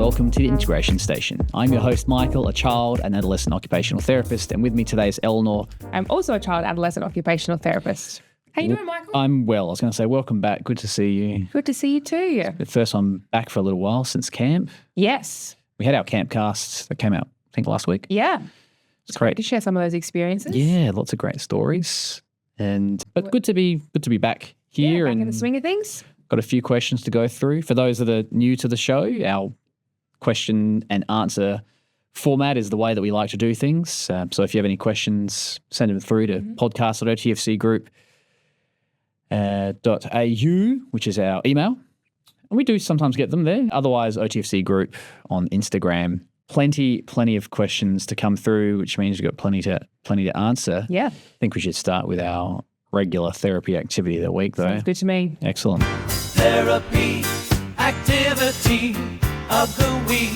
welcome to the Integration Station. I'm your host, Michael, a child and adolescent occupational therapist, and with me today is Eleanor. I'm also a child adolescent occupational therapist. How you doing, Michael? I'm well. I was going to say welcome back. Good to see you. Good to see you too. The first one back for a little while since camp. Yes. We had our camp casts that came out, I think, last week. Yeah. It's great to share some of those experiences. Yeah, lots of great stories. But good to be back here back and in the swing of things. Got a few questions to go through. For those that are new to the show, our question and answer format is the way that we like to do things. So if you have any questions, send them through to podcast.otfcgroup.au, which is our email. And we do sometimes get them there. Otherwise, OTFC Group on Instagram. Plenty of questions to come through, which means we've got plenty to answer. Yeah. I think we should start with our regular therapy activity of the week, though. Sounds good to me. Excellent. Therapy activity of the week.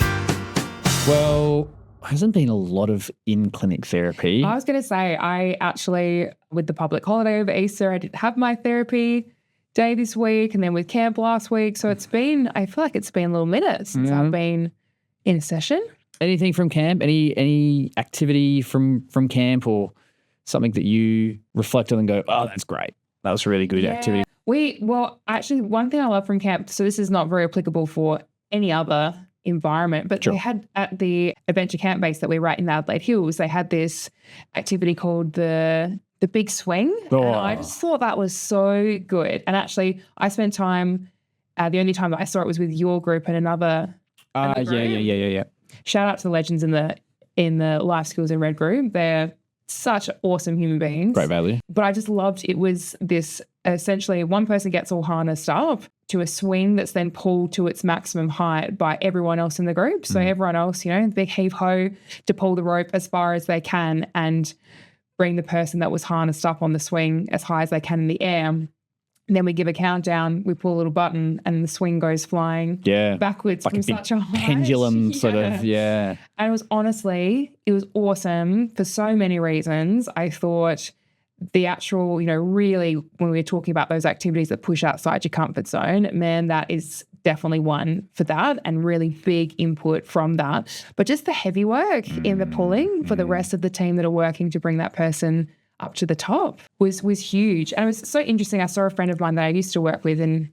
Well, hasn't been a lot of in-clinic therapy. I was going to say, I actually, with the public holiday over Easter, I did have my therapy day this week and then with camp last week. So I feel like it's been a little minute since I've been in a session. Anything from camp? Any activity from camp or something that you reflect on and go, oh, that's great. That was a really good activity. Actually, one thing I love from camp, so this is not very applicable for any other environment, but They had at the adventure camp base that we're right in the Adelaide Hills, they had this activity called the Big Swing. Oh. And I just thought that was so good. And actually, I spent time, the only time that I saw it was with your group and another group. Yeah. Shout out to the legends in the Life Skills in Red group. They're such awesome human beings. Great value. But I just loved it was this essentially one person gets all harnessed up to a swing that's then pulled to its maximum height by everyone else in the group. So everyone else, they heave ho to pull the rope as far as they can and bring the person that was harnessed up on the swing as high as they can in the air. And then we give a countdown, we pull a little button and the swing goes flying backwards like from a big such a height. pendulum sort of, And it was awesome for so many reasons. I thought the actual, really when we're talking about those activities that push outside your comfort zone, man, that is definitely one for that and really big input from that. But just the heavy work in the pulling for the rest of the team that are working to bring that person up to the top was huge. And it was so interesting. I saw a friend of mine that I used to work with, and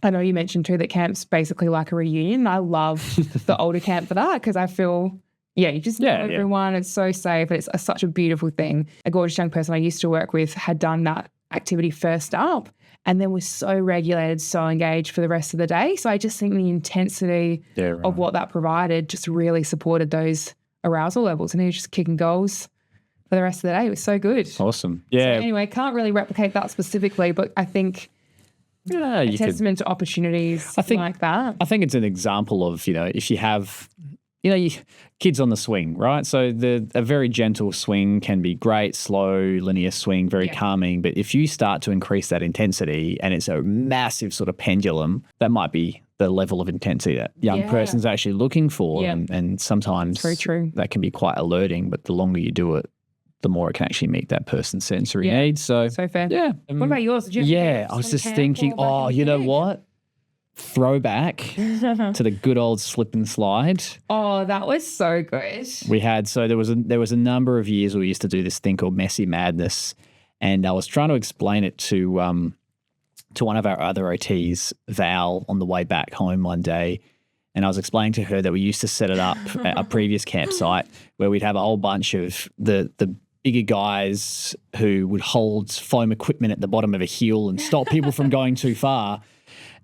I know you mentioned too that camp's basically like a reunion. I love the older camp for that because I feel, you just know everyone. It's so safe. It's such a beautiful thing. A gorgeous young person I used to work with had done that activity first up and then was so regulated, so engaged for the rest of the day. So I just think the intensity of what that provided just really supported those arousal levels. And he was just kicking goals for the rest of the day. It was so good. Awesome. Yeah. So anyway, can't really replicate that specifically, but I think a testament to opportunities like that. I think it's an example of, if you have, kids on the swing, right? So a very gentle swing can be great, slow, linear swing, very calming. But if you start to increase that intensity and it's a massive sort of pendulum, that might be the level of intensity that young person's actually looking for. And sometimes very true. That can be quite alerting, but the longer you do it, the more it can actually meet that person's sensory needs. So fair. Yeah. What about yours? Did you I was just thinking, you know what? Throwback to the good old slip and slide. Oh, that was so good. We had, there was a number of years we used to do this thing called Messy Madness, and I was trying to explain it to one of our other OTs, Val, on the way back home one day. And I was explaining to her that we used to set it up at a previous campsite where we'd have a whole bunch of the bigger guys who would hold foam equipment at the bottom of a hill and stop people from going too far.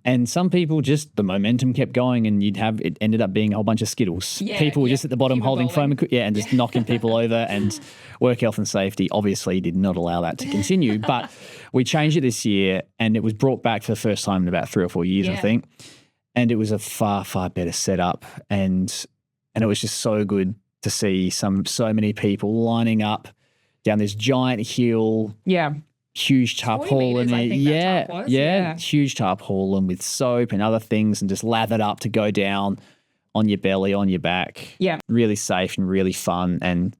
And some people the momentum kept going and it ended up being a whole bunch of Skittles. People were just at the bottom holding foam equipment and just knocking people over, and work health and safety obviously did not allow that to continue. But we changed it this year and it was brought back for the first time in about 3 or 4 years, I think. And it was a far, far better setup. And it was just so good to see so many people lining up down this giant hill. Yeah. Huge tarpaulin. Huge tarpaulin with soap and other things and just lathered up to go down on your belly, on your back. Yeah. Really safe and really fun. And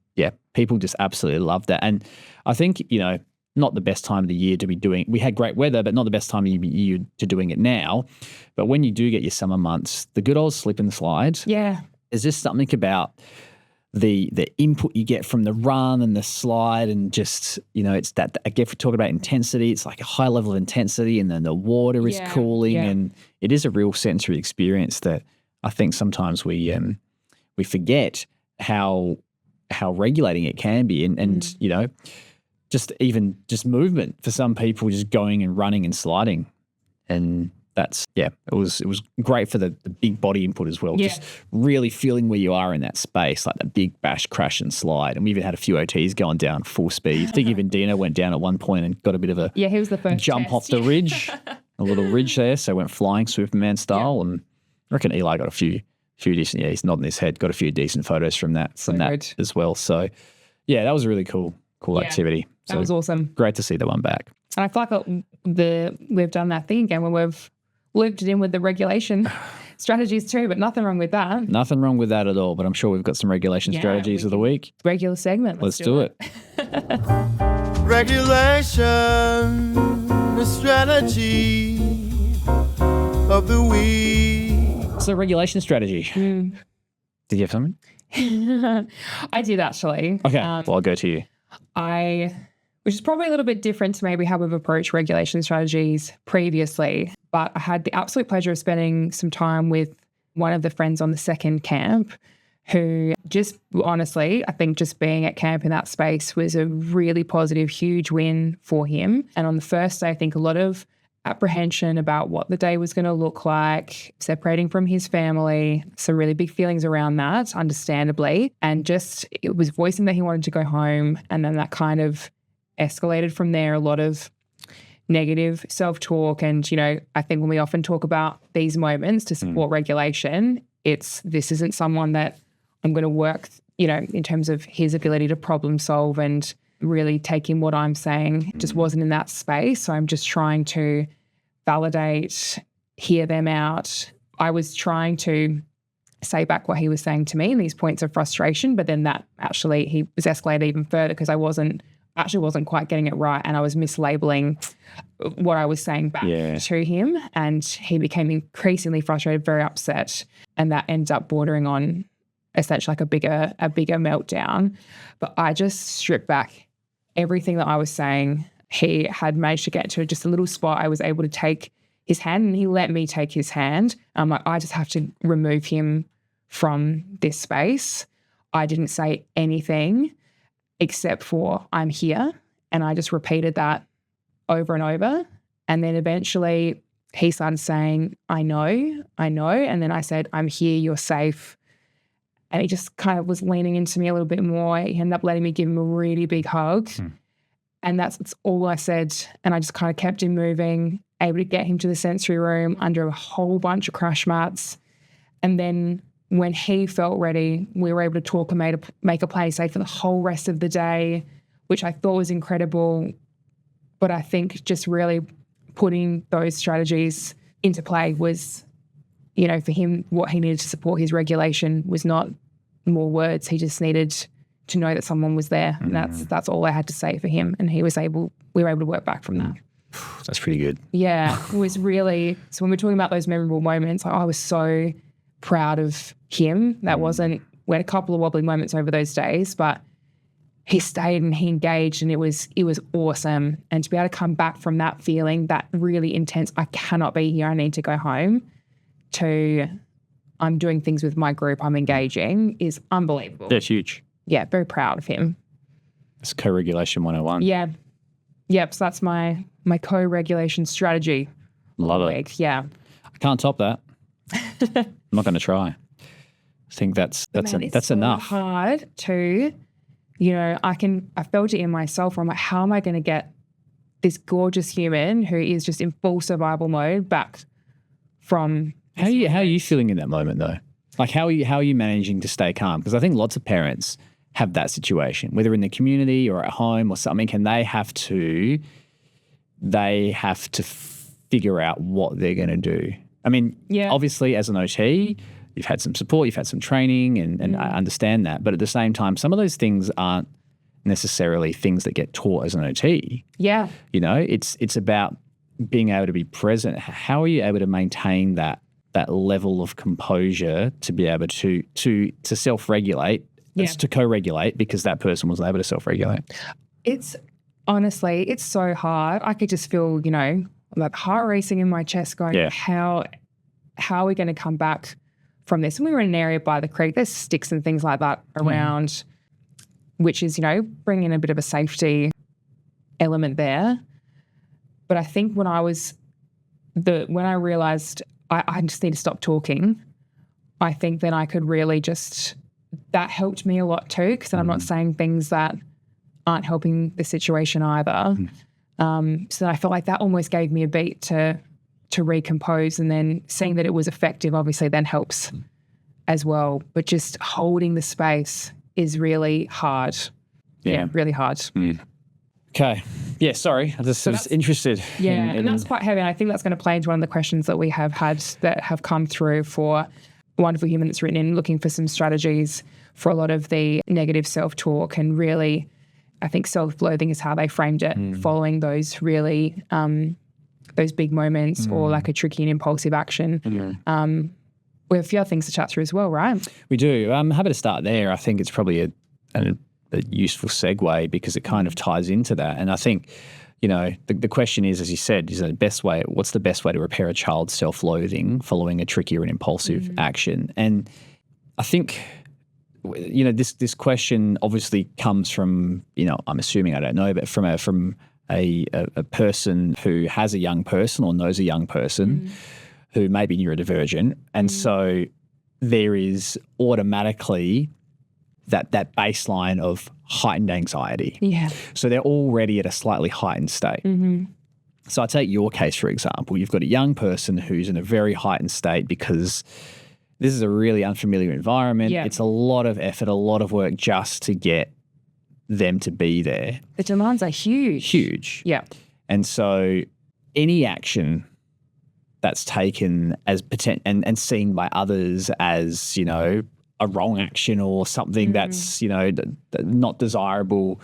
people just absolutely loved that. And I think, not the best time of the year to be doing. We had great weather, but not the best time of the year to doing it now. But when you do get your summer months, the good old slip and slide. Yeah. There's just something about the input you get from the run and the slide, and just, it's that, again, if we're talking about intensity, it's like a high level of intensity, and then the water is cooling, and it is a real sensory experience that I think sometimes we forget how regulating it can be, and just movement for some people, just going and running and sliding, and that's it was great for the big body input as well. Just really feeling where you are in that space, like the big bash, crash and slide. And we even had a few OTs going down full speed. I think even Dino went down at one point and got a bit of a he was the first jump test. off the ridge, a little ridge there, so went flying Superman style. And I reckon Eli got a few decent. Yeah, he's nodding his head. Got a few decent photos from that Good. as well. So yeah, that was a really cool activity. That was awesome. Great to see the one back. And I feel like we've done that thing again when we've looped it in with the regulation strategies too, but nothing wrong with that. Nothing wrong with that at all, but I'm sure we've got some regulation strategies of the week. Regular segment. Let's do it. Regulation strategy of the week. So regulation strategy. Did you have something? I did actually. Okay, well, I'll go to you. Which is probably a little bit different to maybe how we've approached regulation strategies previously, but I had the absolute pleasure of spending some time with one of the friends on the second camp who just honestly, I think just being at camp in that space was a really positive, huge win for him. And on the first day, I think a lot of apprehension about what the day was going to look like, separating from his family, some really big feelings around that, understandably. And just it was voicing that he wanted to go home. And then that kind of escalated from there, a lot of negative self-talk. And, I think when we often talk about these moments to support regulation, this isn't someone that I'm going to work, in terms of his ability to problem solve and really take in what I'm saying. Just wasn't in that space. So I'm just trying to validate, hear them out. I was trying to say back what he was saying to me in these points of frustration, but then that actually, he was escalated even further because I wasn't quite getting it right, and I was mislabeling what I was saying back to him, and he became increasingly frustrated, very upset, and that ends up bordering on essentially like a bigger meltdown. But I just stripped back everything that I was saying. He had managed to get to just a little spot. I was able to take his hand, and he let me take his hand. I'm like, I just have to remove him from this space. I didn't say anything except for I'm here. And I just repeated that over and over. And then eventually he started saying, I know. And then I said, I'm here, you're safe. And he just kind of was leaning into me a little bit more. He ended up letting me give him a really big hug. And that's all I said. And I just kind of kept him moving, able to get him to the sensory room under a whole bunch of crash mats. And then when he felt ready, we were able to talk and make a play safe for the whole rest of the day, which I thought was incredible. But I think just really putting those strategies into play was, for him, what he needed to support his regulation was not more words. He just needed to know that someone was there. And that's all I had to say for him. And we were able to work back from that. That's pretty good. Yeah, it was really, so when we're talking about those memorable moments, I was so proud of him. We had a couple of wobbly moments over those days, but he stayed and he engaged, and it was awesome. And to be able to come back from that feeling, that really intense, I cannot be here, I need to go home, to I'm doing things with my group, I'm engaging, is unbelievable. That's huge. Yeah, very proud of him. It's co-regulation 101. Yeah. Yep, so that's my co-regulation strategy. Love it. Week. Yeah. I can't top that. I'm not going to try. I think that's so enough. Hard to, I felt it in myself where I'm like, how am I going to get this gorgeous human who is just in full survival mode back from. How are you feeling in that moment though? Like how are you managing to stay calm? Because I think lots of parents have that situation, whether in the community or at home or something, and they have to figure out what they're going to do. I mean, obviously as an OT, you've had some support, you've had some training, and I understand that. But at the same time, some of those things aren't necessarily things that get taught as an OT. Yeah. You know, it's about being able to be present. How are you able to maintain that level of composure to be able to self-regulate, to co-regulate, because that person was able to self-regulate? It's honestly, it's so hard. I could just feel, you know, like heart racing in my chest going, how are we going to come back from this? And we were in an area by the creek. There's sticks and things like that around, which is, you know, bringing a bit of a safety element there. But I think when I realised I just need to stop talking, I think then I could really that helped me a lot too, because I'm not saying things that aren't helping the situation either. So I felt like that almost gave me a beat to recompose, and then seeing that it was effective obviously then helps as well. But just holding the space is really hard. Yeah, really hard. Okay. Yeah, sorry. I just was interested. Yeah, and that's quite heavy. And I think that's going to play into one of the questions that we have had that have come through for Wonderful Human that's written in, looking for some strategies for a lot of the negative self-talk. And really, I think self-loathing is how they framed it, following those really, those big moments or like a tricky and impulsive action. We have a few other things to chat through as well, right? We do. I'm happy to start there. I think it's probably a useful segue because it kind of ties into that. And I think, you know, the question is, as you said, what's the best way to repair a child's self-loathing following a tricky or an impulsive action? And I think, you know, this question obviously comes from, you know, I'm assuming, I don't know, but from a person who has a young person or knows a young person who may be neurodivergent. And so there is automatically that baseline of heightened anxiety. Yeah. So they're already at a slightly heightened state. So I take your case, for example. You've got a young person who's in a very heightened state because this is a really unfamiliar environment. It's a lot of effort, a lot of work just to get them to be there. The demands are huge. Huge. Yeah. And so any action that's taken as and seen by others as, you know, a wrong action or something that's, you know, not desirable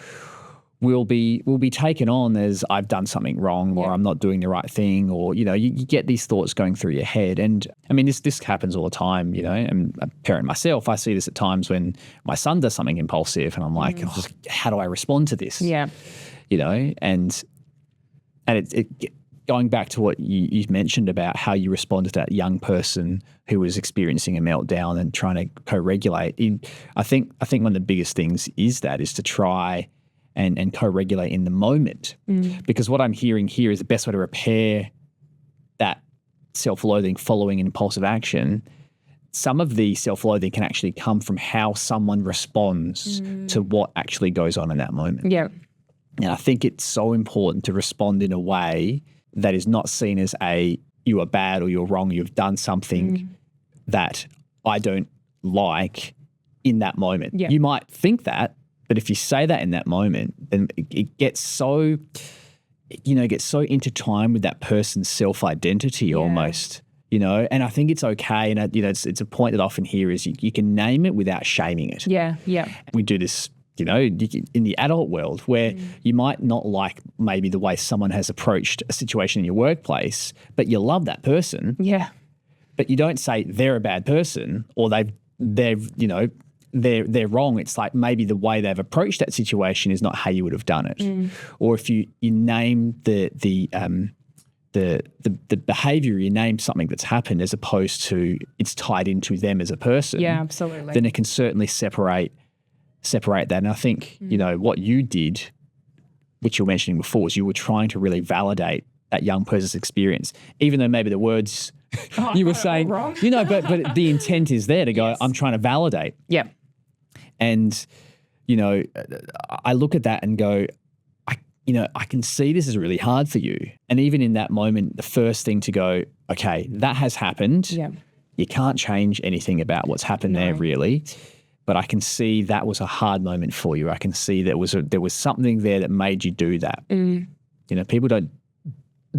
will be taken on as I've done something wrong or I'm not doing the right thing, or, you know, you get these thoughts going through your head. And I mean, this happens all the time, you know. I'm a parent myself. I see this at times when my son does something impulsive and I'm like, how do I respond to this? Yeah. You know, and it going back to what you mentioned about how you responded to that young person who was experiencing a meltdown and trying to co-regulate. I think one of the biggest things is to try and co-regulate in the moment. Because what I'm hearing here is the best way to repair that self-loathing following an impulsive action. Some of the self-loathing can actually come from how someone responds to what actually goes on in that moment. Yeah. And I think it's so important to respond in a way that is not seen as you are bad or you're wrong, you've done something that I don't like in that moment. You might think that, but if you say that in that moment, then it gets so, you know, intertwined with that person's self-identity almost, you know. And I think it's okay. And, you know, it's a point that I often hear is you can name it without shaming it. Yeah, yeah. We do this, you know, in the adult world where you might not like maybe the way someone has approached a situation in your workplace, but you love that person. Yeah. But you don't say they're a bad person or they've you know, they're wrong. It's like maybe the way they've approached that situation is not how you would have done it. Or if you name the behavior, you name something that's happened as opposed to it's tied into them as a person. Yeah, absolutely. Then it can certainly separate that. And I think, you know, what you did, which you were mentioning before, was you were trying to really validate that young person's experience, even though maybe the words you were saying, you know, but the intent is there to go, I'm trying to validate. Yeah. And, you know, I look at that and go, I can see this is really hard for you. And even in that moment, the first thing to go, okay, that has happened. Yeah. You can't change anything about what's happened there really. But I can see that was a hard moment for you. I can see there was something there that made you do that. You know, people don't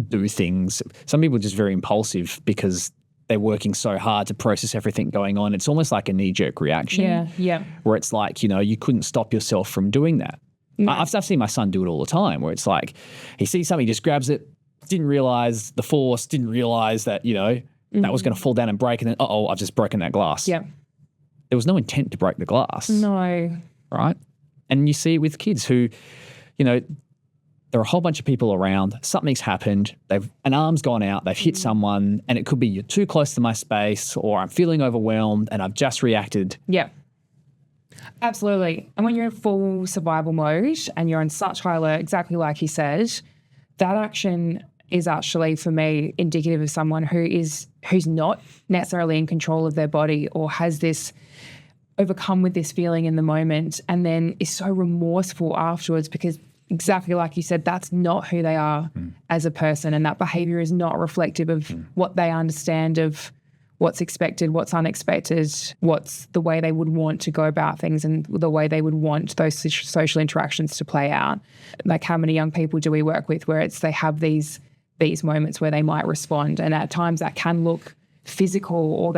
do things. Some people are just very impulsive because they're working so hard to process everything going on. It's almost like a knee-jerk reaction. Yeah, yeah. Where it's like, you know, you couldn't stop yourself from doing that. I've seen my son do it all the time where it's like he sees something, he just grabs it, didn't realize the force, didn't realize that, that was going to fall down and break, and then, I've just broken that glass. Yeah. There was no intent to break the glass. No. Right? And you see it with kids who, there are a whole bunch of people around, something's happened, an arm's gone out, they've hit someone, and it could be you're too close to my space, or I'm feeling overwhelmed and I've just reacted. Yeah. Absolutely. And when you're in full survival mode and you're on such high alert, exactly like you said, that action is actually, for me, indicative of someone who's not necessarily in control of their body or has this overcome with this feeling in the moment and then is so remorseful afterwards because exactly like you said, that's not who they are as a person, and that behavior is not reflective of what they understand of what's expected, what's unexpected, what's the way they would want to go about things and the way they would want those social interactions to play out. Like how many young people do we work with where they have these moments where they might respond, and at times that can look physical or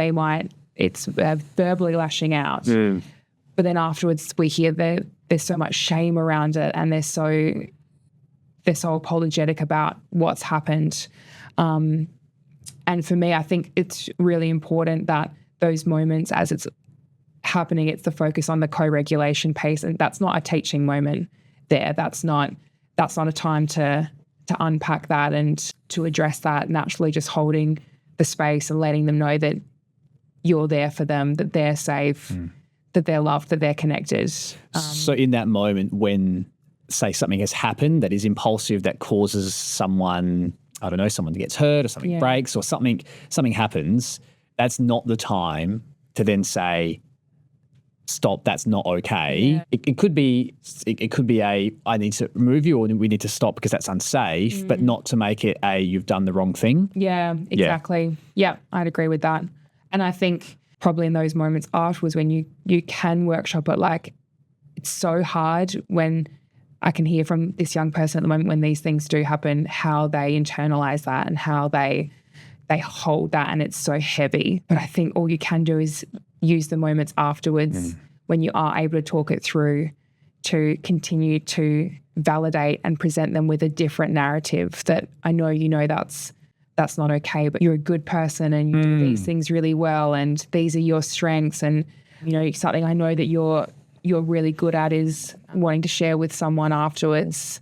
it's verbally lashing out. But then afterwards we hear that there's so much shame around it and they're so apologetic about what's happened. And for me, I think it's really important that those moments as it's happening, it's the focus on the co-regulation piece. And that's not a teaching moment there. That's not a time to unpack that and to address that, naturally just holding the space and letting them know that you're there for them, that they're safe, that they're loved, that they're connected. So in that moment when, say, something has happened that is impulsive, that causes someone, I don't know, someone gets hurt or something breaks or something happens, that's not the time to then say, stop, that's not okay. Yeah. It could be I need to remove you or we need to stop because that's unsafe, but not to make it you've done the wrong thing. Yeah, exactly. Yeah, I'd agree with that. And I think probably in those moments afterwards when you can workshop it, like it's so hard when I can hear from this young person at the moment when these things do happen, how they internalize that and how they hold that, and it's so heavy. But I think all you can do is use the moments afterwards when you are able to talk it through to continue to validate and present them with a different narrative that I know that's not okay, but you're a good person and you do these things really well and these are your strengths, and something I know that you're really good at is wanting to share with someone afterwards,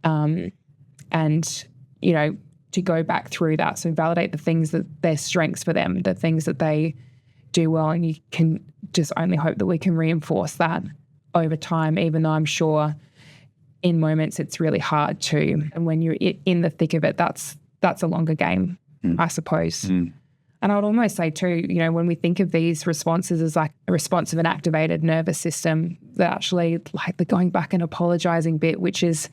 and to go back through that. So validate the things that they're strengths for them, the things that they do well, and you can just only hope that we can reinforce that over time, even though I'm sure in moments it's really hard to. And when you're in the thick of it, that's a longer game, I suppose. And I would almost say too, when we think of these responses as like a response of an activated nervous system, that actually like the going back and apologizing bit, which is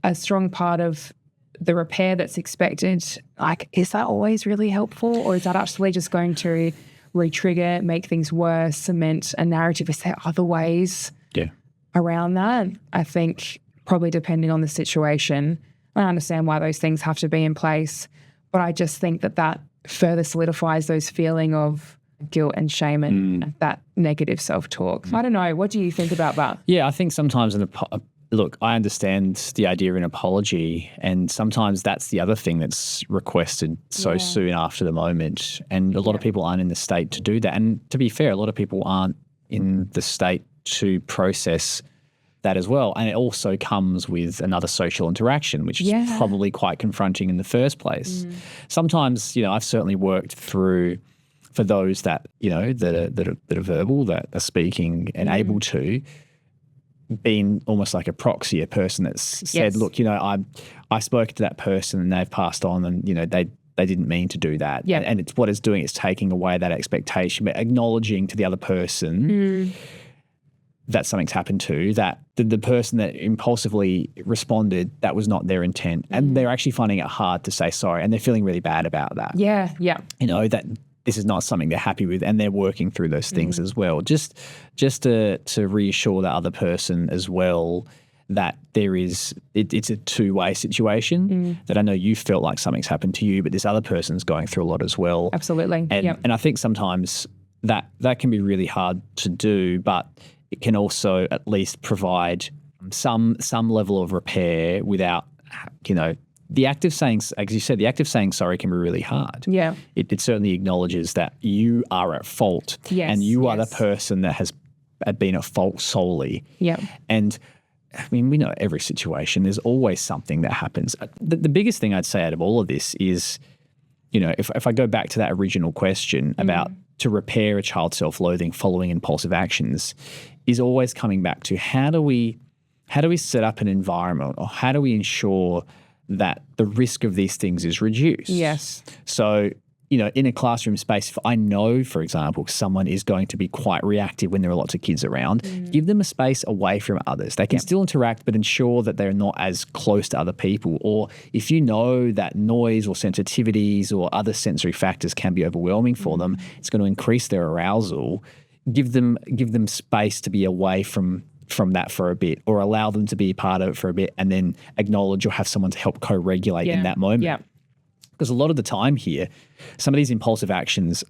a strong part of the repair that's expected, like, is that always really helpful, or is that actually just going to re-trigger, make things worse, cement a narrative? Is there other ways around that? I think probably depending on the situation. I understand why those things have to be in place, but I just think that further solidifies those feeling of guilt and shame and that negative self-talk. I don't know. What do you think about that? Yeah, I think sometimes look, I understand the idea of an apology, and sometimes that's the other thing that's requested so soon after the moment, and a lot of people aren't in the state to do that. And to be fair, a lot of people aren't in the state to process that as well. And it also comes with another social interaction, which is probably quite confronting in the first place. Sometimes, I've certainly worked through, for those that, that are verbal, that are speaking and able to, being almost like a proxy, a person that's said, look, I spoke to that person and they've passed on and, they didn't mean to do that. Yeah. And it's what it's doing, it's taking away that expectation, but acknowledging to the other person that something's happened to, that the person that impulsively responded, that was not their intent. And they're actually finding it hard to say sorry, and they're feeling really bad about that. Yeah. That this is not something they're happy with, and they're working through those things as well. Just to reassure that other person as well that it's a two-way situation, that I know you felt like something's happened to you, but this other person's going through a lot as well. Absolutely. And I think sometimes that can be really hard to do, but it can also at least provide some level of repair without, the act of saying, as you said, the act of saying sorry can be really hard. Yeah. It certainly acknowledges that you are at fault and you are the person that has been at fault solely. Yeah. And I mean, we know every situation, there's always something that happens. The biggest thing I'd say out of all of this is, if I go back to that original question about to repair a child's self-loathing following impulsive actions, is always coming back to how do we set up an environment, or how do we ensure that the risk of these things is reduced? Yes. So, in a classroom space, if I know, for example, someone is going to be quite reactive when there are lots of kids around, give them a space away from others. They can still interact, but ensure that they're not as close to other people. Or if you know that noise or sensitivities or other sensory factors can be overwhelming for them, it's going to increase their arousal. Give them space to be away from that for a bit, or allow them to be a part of it for a bit, and then acknowledge or have someone to help co-regulate in that moment. Yeah. Because a lot of the time here, some of these impulsive actions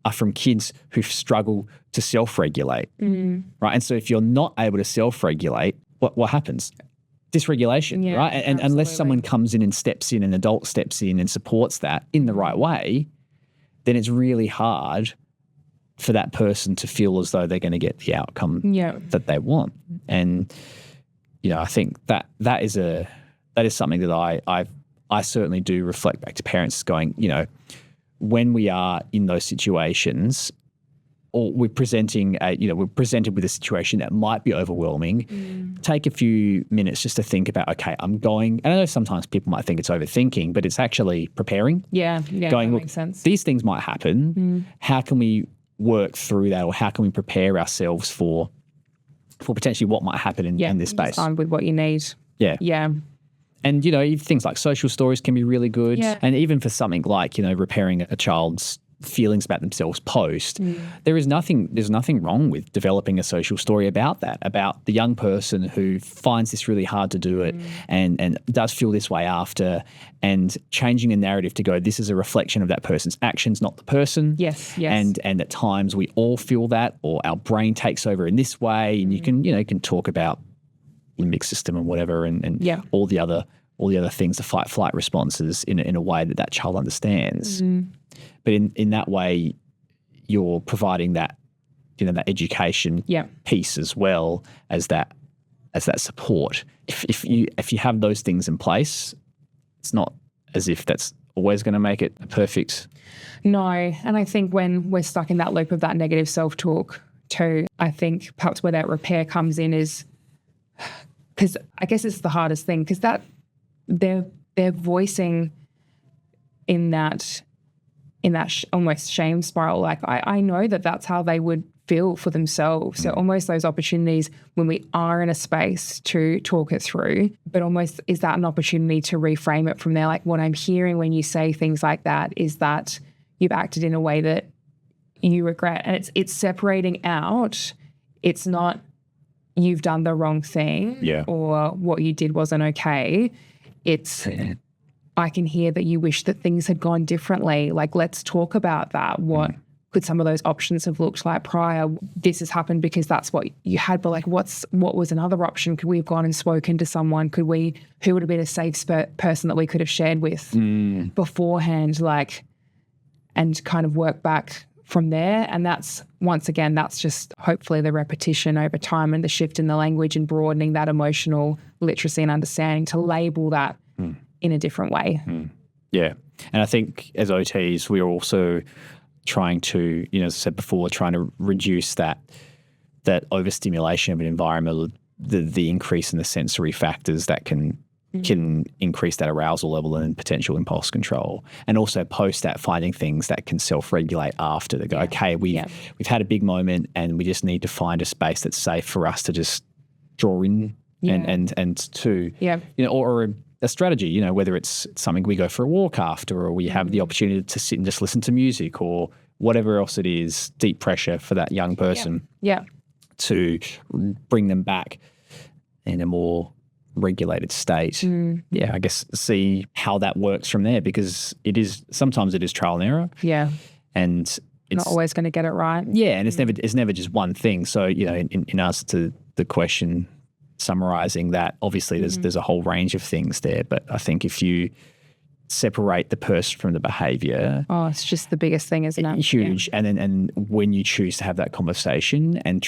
are from kids who struggle to self-regulate, right? And so if you're not able to self-regulate, what happens? Dysregulation, right? And unless someone comes in and steps in, an adult steps in and supports that in the right way, then it's really hard for that person to feel as though they're going to get the outcome that they want. And, I think that is something that I certainly do reflect back to parents going, when we are in those situations, or we're presented with a situation that might be overwhelming, take a few minutes just to think about, okay, and I know sometimes people might think it's overthinking, but it's actually preparing. Yeah, going, that look, makes sense. These things might happen. How can we work through that, or how can we prepare ourselves for potentially what might happen in this space? Armed with what you need. Yeah. Yeah. And, things like social stories can be really good. Yeah. And even for something like, repairing a child's feelings about themselves post, there's nothing wrong with developing a social story about that, about the young person who finds this really hard to do it and does feel this way after, and changing the narrative to go, this is a reflection of that person's actions, not the person. Yes. And at times we all feel that, or our brain takes over in this way, and you can talk about limbic system and whatever, and all the other things, the fight-flight responses in a way that child understands. But in that way, you're providing that that education piece as well as that support. If you have those things in place, it's not as if that's always going to make it perfect. No, and I think when we're stuck in that loop of that negative self-talk too, I think perhaps where that repair comes in is, because I guess it's the hardest thing, because that they're voicing in that almost shame spiral. Like I know that's how they would feel for themselves. So almost those opportunities when we are in a space to talk it through, but almost is that an opportunity to reframe it from there? Like, what I'm hearing when you say things like that is that you've acted in a way that you regret, and it's separating out. It's not you've done the wrong thing or what you did wasn't okay. It's I can hear that you wish that things had gone differently. Like, let's talk about that. What could some of those options have looked like prior? This has happened because that's what you had, but like what was another option? Could we have gone and spoken to someone? Who would have been a safe person that we could have shared with beforehand, like, and kind of work back from there? And that's, once again, that's just hopefully the repetition over time and the shift in the language and broadening that emotional literacy and understanding to label that in a different way. Yeah. And I think as OTs, we're also trying to, as I said before, trying to reduce that overstimulation of an environment, the increase in the sensory factors that can increase that arousal level and potential impulse control. And also post that, finding things that can self-regulate after. They go, okay, we've had a big moment and we just need to find a space that's safe for us to just draw in and to, or a strategy, whether it's something we go for a walk after, or we have the opportunity to sit and just listen to music, or whatever else it is, deep pressure for that young person to bring them back in a more regulated state. Yeah, I guess see how that works from there, because sometimes it is trial and error. Yeah. And it's not always going to get it right. Yeah, and it's never just one thing. So, in answer to the question, summarizing that. Obviously, there's a whole range of things there, but I think if you separate the person from the behavior. Oh, it's just the biggest thing, isn't it? Huge. Yeah. And when you choose to have that conversation and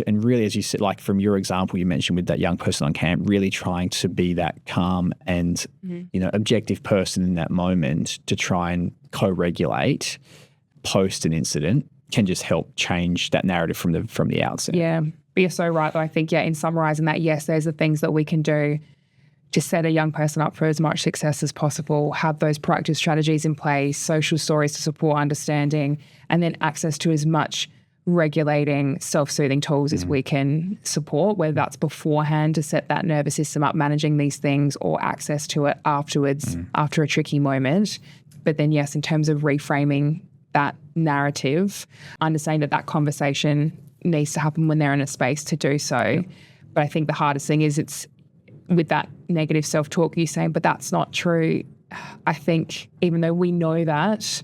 and really, as you said, like from your example you mentioned with that young person on camp, really trying to be that calm and, objective person in that moment to try and co-regulate post an incident can just help change that narrative from the outset. Yeah. But you're so right, though. I think, in summarizing that, yes, there's the things that we can do to set a young person up for as much success as possible, have those proactive strategies in place, social stories to support understanding, and then access to as much regulating, self-soothing tools as we can support, whether that's beforehand to set that nervous system up managing these things or access to it afterwards, after a tricky moment. But then, yes, in terms of reframing that narrative, understanding that conversation needs to happen when they're in a space to do so. Yep. But I think the hardest thing is it's with that negative self-talk you're saying, but that's not true. I think even though we know that,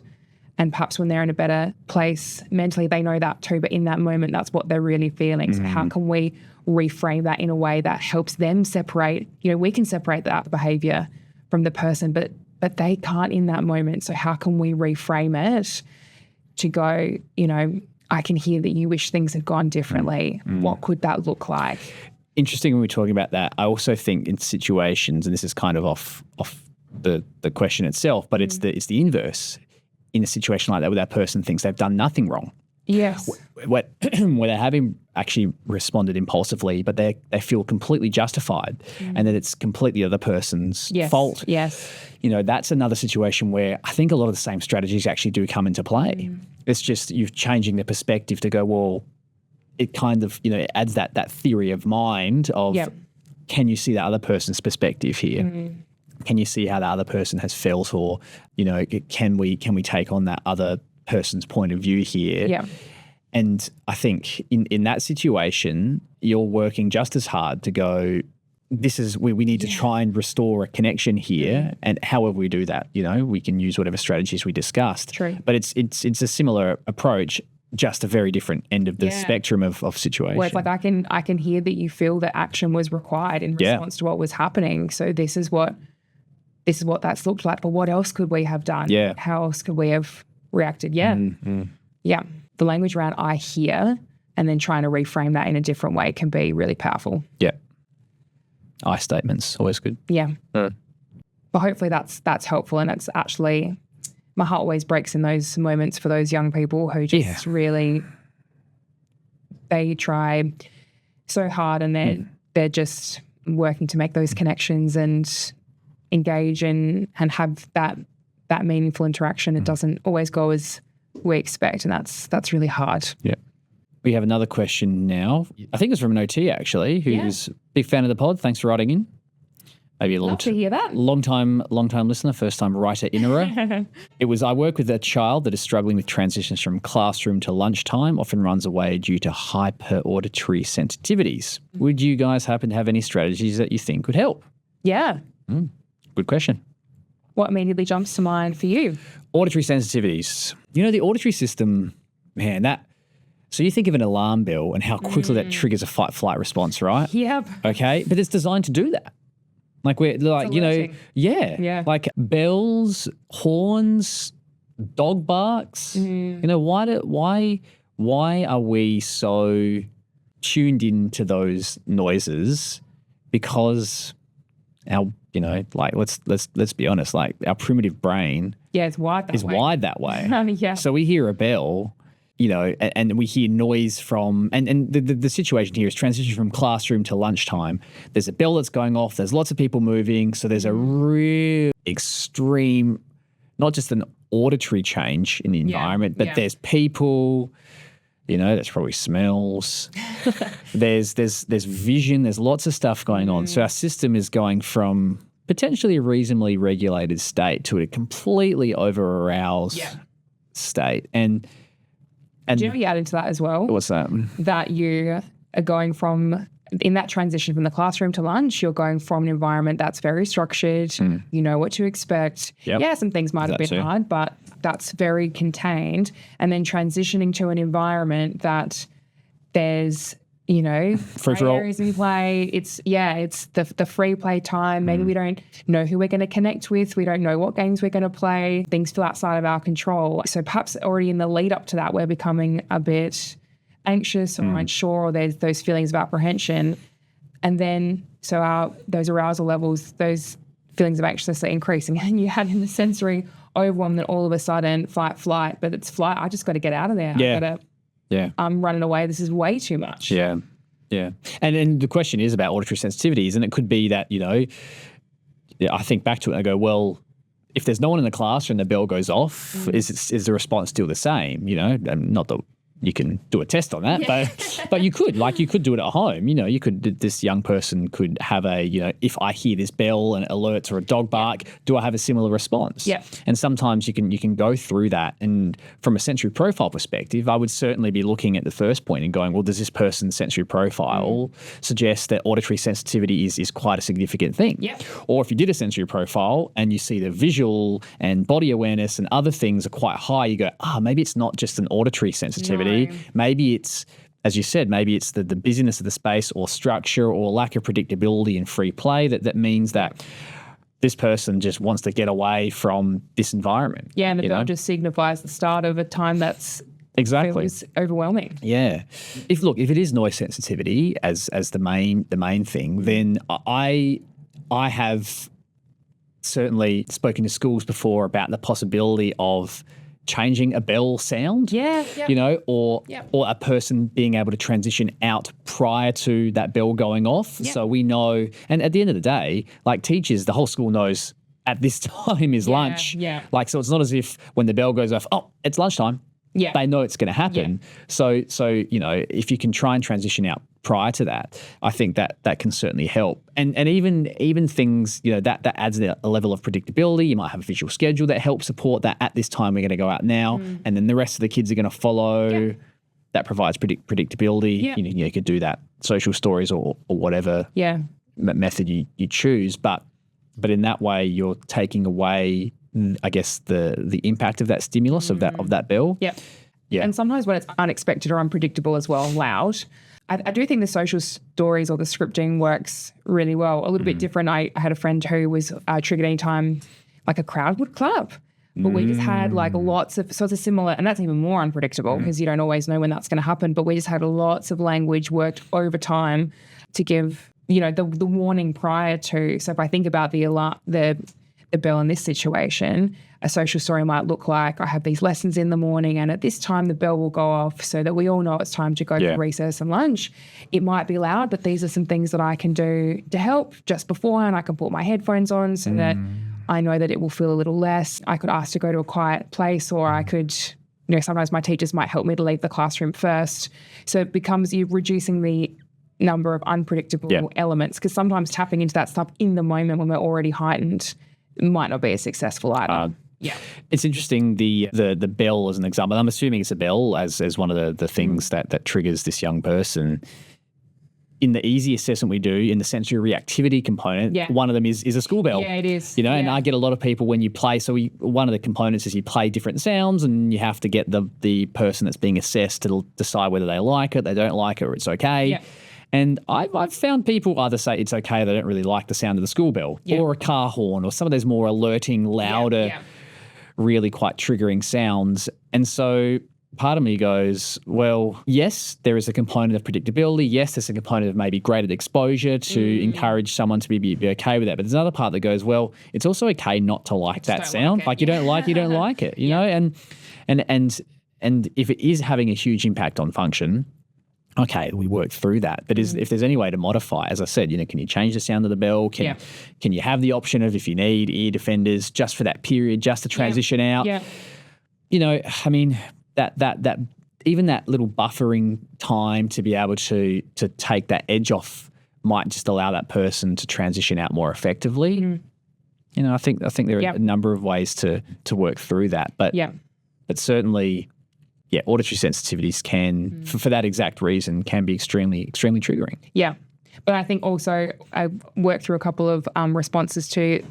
and perhaps when they're in a better place mentally, they know that too, but in that moment, that's what they're really feeling. So how can we reframe that in a way that helps them separate? We can separate that behavior from the person, but they can't in that moment. So how can we reframe it to go, I can hear that you wish things had gone differently. What could that look like? Interesting when we're talking about that. I also think in situations, and this is kind of off the question itself, but it's the inverse. In a situation like that, where that person thinks they've done nothing wrong. Yes. Where they haven't actually responded impulsively, but they feel completely justified, and that it's completely the other person's fault. Yes. That's another situation where I think a lot of the same strategies actually do come into play. It's just you're changing the perspective to go, well, it kind of, it adds that theory of mind of, can you see that other person's perspective here? Can you see how the other person has felt, or, can we take on that other person's point of view here? Yeah. And I think in that situation, you're working just as hard to go, this is we need to try and restore a connection here. And however we do that, we can use whatever strategies we discussed. True. But it's a similar approach, just a very different end of the spectrum of situation. Where it's like I can hear that you feel that action was required in response to what was happening. So this is what that's looked like. But what else could we have done? Yeah. How else could we have reacted? Yeah. Yeah. The language around I hear and then trying to reframe that in a different way can be really powerful. Yeah. I statements, always good. Yeah. But hopefully that's helpful, and it's actually, my heart always breaks in those moments for those young people who just really, they try so hard and they're just working to make those connections and engage and have that meaningful interaction. It doesn't always go as we expect, and that's really hard. Yeah. We have another question now. I think it's from an OT actually, who's a big fan of the pod. Thanks for writing in. Maybe a Love to hear that. long time listener, first time writer innerer. It was, I work with a child that is struggling with transitions from classroom to lunchtime, often runs away due to hyper auditory sensitivities. Would you guys happen to have any strategies that you think would help? Yeah. Good question. What immediately jumps to mind for you? Auditory sensitivities. The auditory system, man, so you think of an alarm bell and how quickly that triggers a fight-flight response, right? Yep. Okay, but it's designed to do that. Like we're like, like bells, horns, dog barks. Why are we so tuned into those noises? Because our, let's be honest, like our primitive brain is wired that way. Yeah. So we hear a bell, and we hear noise from, and the situation here is transition from classroom to lunchtime. There's a bell that's going off. There's lots of people moving. So there's a real extreme, not just an auditory change in the environment, but there's people, there's probably smells. there's vision. There's lots of stuff going on. So our system is going from potentially a reasonably regulated state to a completely over-aroused state. And do you know what you add into that as well? What's that? That you are going from, in that transition from the classroom to lunch, you're going from an environment that's very structured. You know what to expect. Yep. Yeah, some things might have been hard, but that's very contained. And then transitioning to an environment that there's Free for all. areas in play. It's the free play time. Maybe we don't know who we're going to connect with. We don't know what games we're going to play. Things feel outside of our control. So perhaps already in the lead up to that, we're becoming a bit anxious or unsure, or there's those feelings of apprehension. And then those arousal levels, those feelings of anxiousness are increasing. And you had in the sensory overwhelm, then all of a sudden flight, but it's flight. I just got to get out of there. I'm running away. This is way too much. Yeah. And the question is about auditory sensitivities, and it could be that, I think back to it and I go, well, if there's no one in the class and the bell goes off, is the response still the same? Not that you can do a test on that, but you could do it at home. This young person could have if I hear this bell and it alerts or a dog bark, do I have a similar response? Yeah. And sometimes you can go through that. And from a sensory profile perspective, I would certainly be looking at the first point and going, well, does this person's sensory profile suggest that auditory sensitivity is quite a significant thing? Yeah. Or if you did a sensory profile and you see the visual and body awareness and other things are quite high, you go, maybe it's not just an auditory sensitivity. No. Maybe it's, as you said, maybe it's the busyness of the space or structure or lack of predictability and free play that means that this person just wants to get away from this environment. Yeah, and the bell just signifies the start of a time that's feels overwhelming. Yeah. If it is noise sensitivity as the main thing, then I have certainly spoken to schools before about the possibility of changing a bell sound, or a person being able to transition out prior to that bell going off. Yeah. So we know, and at the end of the day, like teachers, the whole school knows at this time is lunch. Yeah. So it's not as if when the bell goes off, it's lunchtime. Yeah. They know it's going to happen. Yeah. So if you can try and transition out prior to that, I think that can certainly help. And even things, that adds a level of predictability. You might have a visual schedule that helps support that. At this time, we're going to go out now, and then the rest of the kids are going to follow. Yeah. That provides predictability. Yeah. You could do that, social stories or whatever method you choose. But in that way, you're taking away, I guess, the impact of that stimulus of that bell. Yeah. Yeah. And sometimes when it's unexpected or unpredictable as well, loud, I do think the social stories or the scripting works really well. A little bit different. I had a friend who was triggered anytime like a crowd would clap. But we just had like lots of, so it's a similar, and that's even more unpredictable because you don't always know when that's going to happen. But we just had lots of language worked over time to give, the warning prior to. So if I think about the alarm, the bell in this situation, a social story might look like I have these lessons in the morning and at this time the bell will go off so that we all know it's time to go for recess and lunch. It might be loud, but these are some things that I can do to help just before, and I can put my headphones on so that I know that it will feel a little less. I could ask to go to a quiet place, or I could, sometimes my teachers might help me to leave the classroom first. So it becomes you reducing the number of unpredictable elements, because sometimes tapping into that stuff in the moment when we're already heightened might not be as successful either. It's interesting, the bell as an example. I'm assuming it's a bell as one of the things that triggers this young person. In the easy assessment we do, in the sensory reactivity component, one of them is a school bell. Yeah, it is. And I get a lot of people when you play, so one of the components is you play different sounds and you have to get the person that's being assessed to decide whether they like it, they don't like it, or it's okay. Yeah. And I've found people either say it's okay, they don't really like the sound of the school bell, or a car horn, or some of those more alerting, louder, really quite triggering sounds. And so part of me goes, well, yes, there is a component of predictability. Yes, there's a component of maybe graded exposure to encourage someone to be okay with that. But there's another part that goes, well, it's also okay not to like that sound. Like you don't like it, you know? And if it is having a huge impact on function, okay, we work through that. But if there's any way to modify, as I said, can you change the sound of the bell? Can you have the option of, if you need, ear defenders just for that period, just to transition out? Yeah. I mean, that even that little buffering time to be able to take that edge off might just allow that person to transition out more effectively. I think there are a number of ways to work through that. But certainly, auditory sensitivities can, for that exact reason, can be extremely, extremely triggering. Yeah. But I think also I worked through a couple of responses to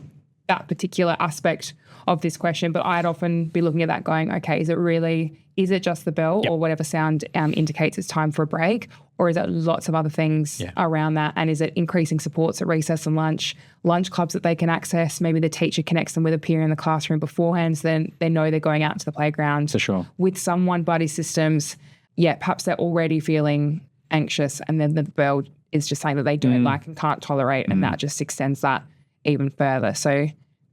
that particular aspect of this question, but I'd often be looking at that going, okay, is it just the bell or whatever sound indicates it's time for a break, or is it lots of other things around that? And is it increasing supports at recess and lunch clubs that they can access? Maybe the teacher connects them with a peer in the classroom beforehand, so then they know they're going out to the playground. For sure. With some one-buddy systems, perhaps they're already feeling anxious, and then the bell is just saying that they don't like and can't tolerate, and that just extends that even further. So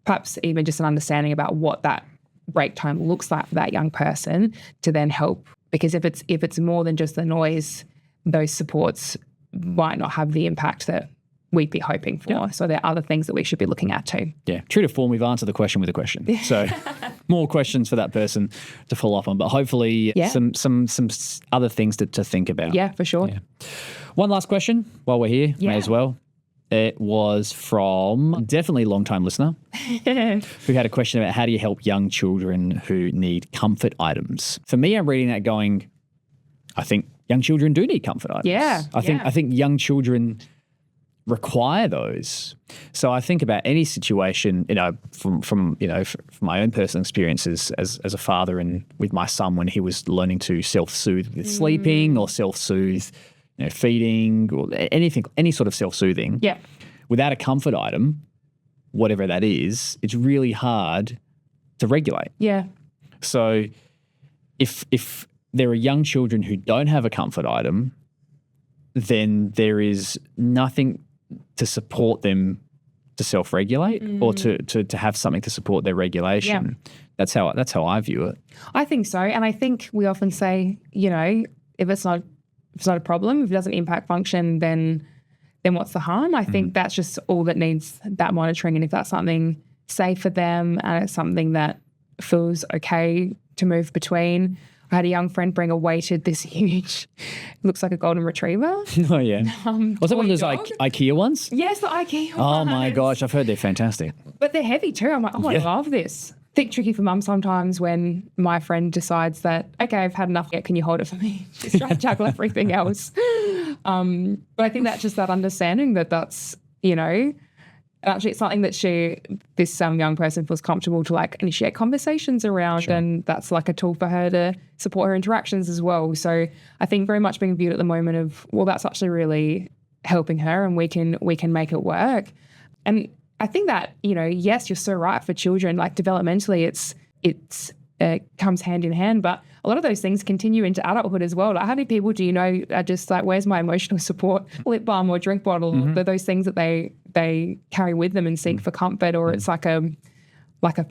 perhaps even just an understanding about what that break time looks like for that young person to then help, because if it's more than just the noise, those supports might not have the impact that we'd be hoping for. Yeah. So there are other things that we should be looking at too. Yeah, true to form, we've answered the question with a question. So more questions for that person to follow up on, but hopefully some other things to think about. Yeah, for sure. Yeah. One last question while we're here, may as well. It was from definitely a long-time listener who had a question about how do you help young children who need comfort items. For me, I'm reading that going, I think young children do need comfort items. Yeah. I think young children require those. So I think about any situation, from my own personal experiences as a father and with my son when he was learning to self-soothe with sleeping or self-soothe, feeding or anything, any sort of self-soothing. Yeah. Without a comfort item, whatever that is, it's really hard to regulate. Yeah. So if there are young children who don't have a comfort item, then there is nothing to support them to self-regulate or to have something to support their regulation. Yeah. That's how I view it. I think so. And I think we often say, if it's not a problem, if it doesn't impact function, then what's the harm? I think that's just all that needs that monitoring. And if that's something safe for them and it's something that feels okay to move between. I had a young friend bring this huge, looks like a golden retriever. Oh, yeah. Was it one of those IKEA ones? Yes, the IKEA ones. Oh, my gosh. I've heard they're fantastic. But they're heavy too. I'm like, I love this. I think tricky for mum sometimes when my friend decides that, okay, I've had enough yet, can you hold it for me? Just try to tackle everything else. But I think that's just that understanding that's, actually it's something that this young person feels comfortable to initiate conversations around. Sure. And that's like a tool for her to support her interactions as well. So I think very much being viewed at the moment of, well, that's actually really helping her and we can make it work. And I think that, yes, you're so right for children, developmentally it comes hand in hand, but a lot of those things continue into adulthood as well. How many people do you know are just where's my emotional support lip balm or drink bottle? Mm-hmm. Those things that they carry with them and seek for comfort, or it's like a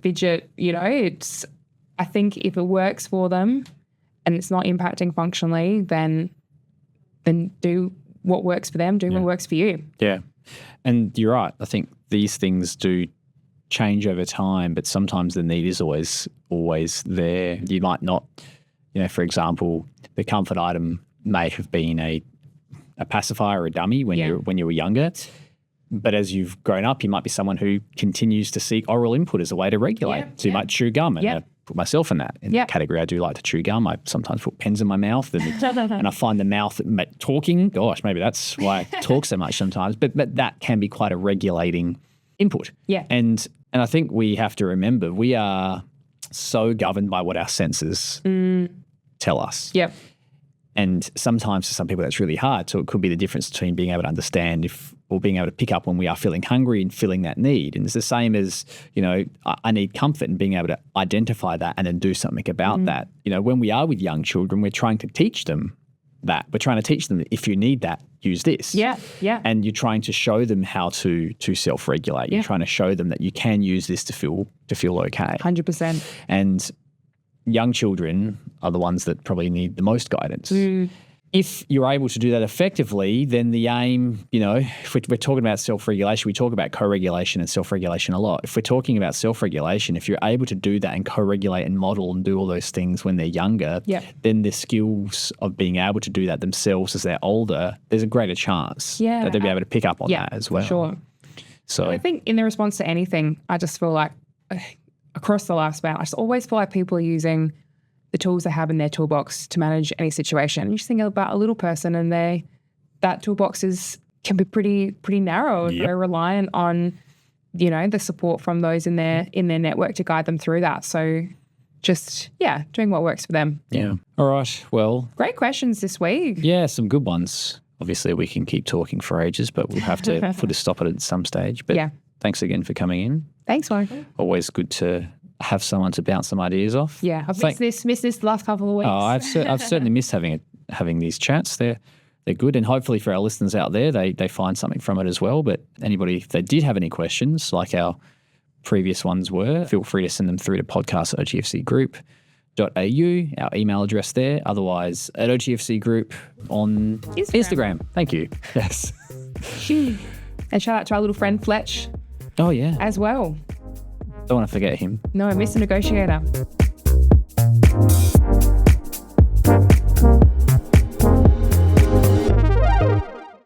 fidget, I think if it works for them and it's not impacting functionally, then do what works for them, what works for you. Yeah. And you're right. I think these things do change over time, but sometimes the need is always there. You might not, for example, the comfort item may have been a pacifier or a dummy when you were younger. But as you've grown up, you might be someone who continues to seek oral input as a way to regulate. Yeah. So you might chew gum, and I put myself in that category. I do like to chew gum. I sometimes put pens in my mouth, and I find the mouth talking. Gosh, maybe that's why I talk so much sometimes. But that can be quite a regulating input. Yeah. And I think we have to remember we are so governed by what our senses tell us. Yep. And sometimes for some people that's really hard. So it could be the difference between being able to understand or being able to pick up when we are feeling hungry and feeling that need. And it's the same as, I need comfort, and being able to identify that and then do something about that. When we are with young children, we're trying to teach them that. We're trying to teach them that if you need that, use this. Yeah, yeah. And you're trying to show them how to self-regulate. Yeah. You're trying to show them that you can use this to feel okay. 100%. And young children are the ones that probably need the most guidance. If you're able to do that effectively, then the aim, if we're talking about self-regulation, we talk about co-regulation and self-regulation a lot. If we're talking about self-regulation, if you're able to do that and co-regulate and model and do all those things when they're younger, then the skills of being able to do that themselves as they're older, there's a greater chance that they'll be able to pick up on that as well. Sure. So I think in the response to anything, I just feel like across the lifespan, I just always feel like people are using the tools they have in their toolbox to manage any situation. And you just think about a little person, and that toolbox can be pretty narrow and very reliant on you know, the support from those in their network to guide them through that. So just, doing what works for them. Yeah. All right. Well, Great questions this week. yeah, some good ones. Obviously, we can keep talking for ages, but we'll have to put a stop at some stage. But thanks again for coming in. Thanks, Michael. Always good to have someone to bounce some ideas off. Yeah, I've missed this the last couple of weeks. Oh, I've certainly missed having these chats. They're good, and hopefully for our listeners out there, they find something from it as well. But anybody, if they did have any questions, like our previous ones were, feel free to send them through to podcast@ogfcgroup.au, our email address there. Otherwise, at OGFC Group on Instagram. Thank you. Yes. And shout out to our little friend Fletch Oh, yeah. as well. Don't want to forget him. No, Mr. Negotiator.